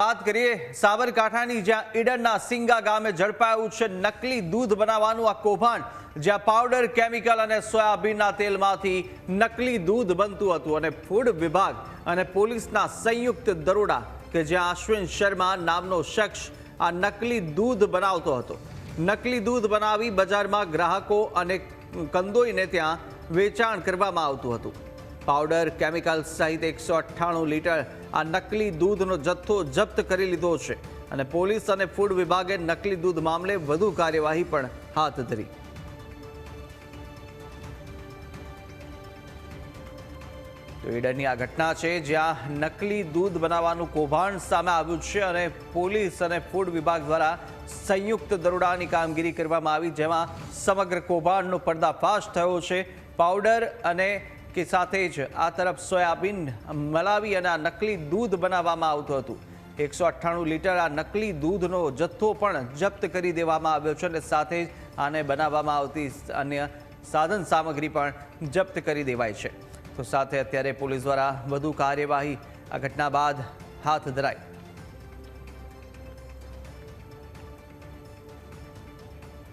વાત કરીએ સાબરકાંઠાની, જ્યાં ઈડરના સિંગા ગામે ઝડપાયું છે નકલી દૂધ બનાવવાનું આ કૌભાંડ, જ્યાં પાવડર, કેમિકલ અને સોયાબીનના તેલમાંથી નકલી દૂધ બનતું હતું અને ફૂડ વિભાગ અને પોલીસના સંયુક્ત દરોડા કે જ્યાં અશ્વિન શર્મા નામનો શખ્સ આ નકલી દૂધ બનાવતો હતો. નકલી દૂધ બનાવી બજારમાં ગ્રાહકો અને કંદોઈને ત્યાં વેચાણ કરવામાં આવતું હતું. પાવડર, કેમિકલ સહિત 198 લીટર આ નકલી દૂધનો જથ્થો જપ્ત કરી લીધો છે અને પોલીસ અને ફૂડ વિભાગે નકલી દૂધ મામલે વધુ કાર્યવાહી પણ હાથ ધરી. તો ઈડરની આ ઘટના છે જ્યાં નકલી દૂધ બનાવવાનું કૌભાંડ સામે આવ્યું છે અને પોલીસ અને ફૂડ વિભાગ દ્વારા સંયુક્ત દરોડાની કામગીરી કરવામાં આવી, જેમાં સમગ્ર કૌભાંડનો પર્દાફાશ થયો છે. પાવડર અને કે સાથે જ આ તરફ સોયાબીન મલાવી અને આ નકલી દૂધ બનાવવામાં આવતું હતું. 198 લીટર આ નકલી દૂધનો જથ્થો પણ જપ્ત કરી દેવામાં આવ્યો છે અને સાથે જ આને બનાવવામાં આવતી અન્ય સાધન સામગ્રી પણ જપ્ત કરી દેવાય છે. તો સાથે અત્યારે પોલીસ દ્વારા વધુ કાર્યવાહી આ ઘટના બાદ હાથ ધરાઈ.